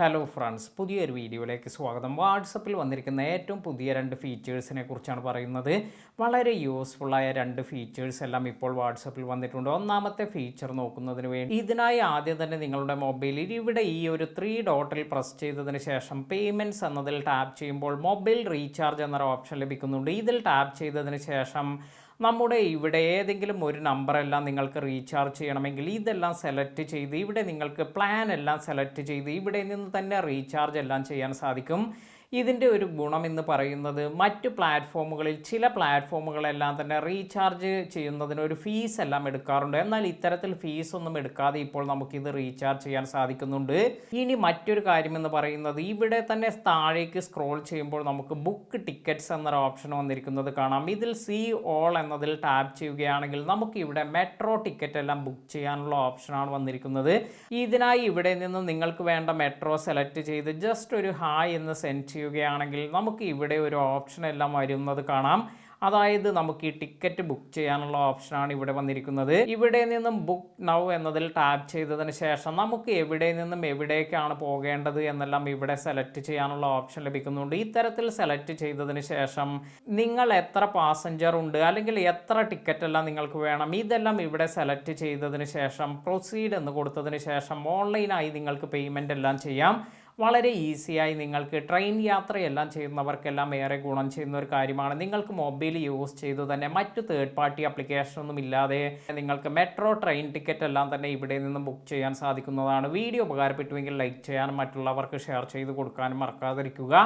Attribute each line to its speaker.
Speaker 1: Hello friends, പുതിയൊരു വീഡിയോയിലേക്ക് സ്വാഗതം. വാട്സപ്പിൽ വന്നിരിക്കുന്ന ഏറ്റവും പുതിയ രണ്ട് ഫീച്ചേഴ്സിനെ കുറിച്ചാണ് പറയുന്നത്. വളരെ യൂസ്ഫുള്ളായ രണ്ട് ഫീച്ചേഴ്സ് എല്ലാം ഇപ്പോൾ വാട്സപ്പിൽ വന്നിട്ടുണ്ട്. ഒന്നാമത്തെ ഫീച്ചർ നോക്കുന്നതിന് വേണ്ടി ഇതിനായി ആദ്യം തന്നെ നിങ്ങളുടെ മൊബൈലിൽ ഇവിടെ ഈ ഒരു 3 ഡോട്ടിൽ പ്രസ് ചെയ്തതിന് ശേഷം പേയ്മെൻറ്റ്സ് എന്നതിൽ ടാപ്പ് ചെയ്യുമ്പോൾ മൊബൈൽ റീചാർജ് എന്നൊരു ഓപ്ഷൻ ലഭിക്കുന്നുണ്ട്. ഇതിൽ ടാപ്പ് ചെയ്തതിന് ശേഷം നമ്മുടെ ഇവിടെ ഏതെങ്കിലും ഒരു നമ്പറെല്ലാം നിങ്ങൾക്ക് റീചാർജ് ചെയ്യണമെങ്കിൽ ഇതെല്ലാം സെലക്ട് ചെയ്ത് ഇവിടെ നിങ്ങൾക്ക് പ്ലാൻ എല്ലാം സെലക്ട് ചെയ്ത് ഇവിടെ നിന്ന് തന്നെ റീചാർജ് എല്ലാം ചെയ്യാൻ സാധിക്കും. ഇതിൻ്റെ ഒരു ഗുണം എന്ന് പറയുന്നത് മറ്റു പ്ലാറ്റ്ഫോമുകളിൽ ചില പ്ലാറ്റ്ഫോമുകളെല്ലാം തന്നെ റീചാർജ് ചെയ്യുന്നതിന് ഒരു ഫീസ് എല്ലാം എടുക്കാറുണ്ട്. എന്നാൽ ഇത്തരത്തിൽ ഫീസ് ഒന്നും എടുക്കാതെ ഇപ്പോൾ നമുക്കിത് റീചാർജ് ചെയ്യാൻ സാധിക്കുന്നുണ്ട്. ഇനി മറ്റൊരു കാര്യം എന്ന് പറയുന്നത് ഇവിടെ തന്നെ താഴേക്ക് സ്ക്രോൾ ചെയ്യുമ്പോൾ നമുക്ക് ബുക്ക് ടിക്കറ്റ്സ് എന്നൊരു ഓപ്ഷൻ വന്നിരിക്കുന്നത് കാണാം. ഇതിൽ സീ ഓൾ എന്നതിൽ ടാപ്പ് ചെയ്യുകയാണെങ്കിൽ നമുക്ക് ഇവിടെ മെട്രോ ടിക്കറ്റ് എല്ലാം ബുക്ക് ചെയ്യാനുള്ള ഓപ്ഷനാണ് വന്നിരിക്കുന്നത്. ഇതിനായി ഇവിടെ നിന്ന് നിങ്ങൾക്ക് വേണ്ട മെട്രോ സെലക്ട് ചെയ്ത് ജസ്റ്റ് ഒരു ഹായ് എന്ന് സെൻഡ് ചെയ്യുകയാണെങ്കിൽ നമുക്ക് ഇവിടെ ഒരു ഓപ്ഷൻ എല്ലാം വരുന്നത് കാണാം. അതായത് നമുക്ക് ഈ ടിക്കറ്റ് ബുക്ക് ചെയ്യാനുള്ള ഓപ്ഷനാണ് ഇവിടെ വന്നിരിക്കുന്നത്. ഇവിടെ നിന്നും ബുക്ക് നൗ എന്നതിൽ ടാപ്പ് ചെയ്തതിന് ശേഷം നമുക്ക് എവിടെ നിന്നും എവിടേക്കാണ് പോകേണ്ടത് എന്നെല്ലാം ഇവിടെ സെലക്ട് ചെയ്യാനുള്ള ഓപ്ഷൻ ലഭിക്കുന്നുണ്ട്. ഇത്തരത്തിൽ സെലക്ട് ചെയ്തതിന് ശേഷം നിങ്ങൾ എത്ര പാസഞ്ചർ ഉണ്ട് അല്ലെങ്കിൽ എത്ര ടിക്കറ്റ് എല്ലാം നിങ്ങൾക്ക് വേണം ഇതെല്ലാം ഇവിടെ സെലക്ട് ചെയ്തതിന് ശേഷം പ്രൊസീഡ് എന്ന് കൊടുത്തതിന് ശേഷം ഓൺലൈനായി നിങ്ങൾക്ക് പേയ്മെൻ്റ് എല്ലാം ചെയ്യാം. വളരെ ഈസിയായി നിങ്ങൾക്ക് ട്രെയിൻ യാത്രയെല്ലാം ചെയ്യുന്നവർക്കെല്ലാം ഏറെ ഗുണം ചെയ്യുന്ന ഒരു കാര്യമാണ്. നിങ്ങൾക്ക് മൊബൈൽ യൂസ് ചെയ്തു തന്നെ മറ്റു തേർഡ് പാർട്ടി ആപ്ലിക്കേഷനൊന്നും ഇല്ലാതെ നിങ്ങൾക്ക് മെട്രോ ട്രെയിൻ ടിക്കറ്റ് എല്ലാം തന്നെ ഇവിടെ നിന്ന് ബുക്ക് ചെയ്യാൻ സാധിക്കുന്നതാണ്. വീഡിയോ ഉപകാരപ്പെട്ടുവെങ്കിൽ ലൈക്ക് ചെയ്യാനും മറ്റുള്ളവർക്ക് ഷെയർ ചെയ്ത് കൊടുക്കാനും മറക്കാതിരിക്കുക.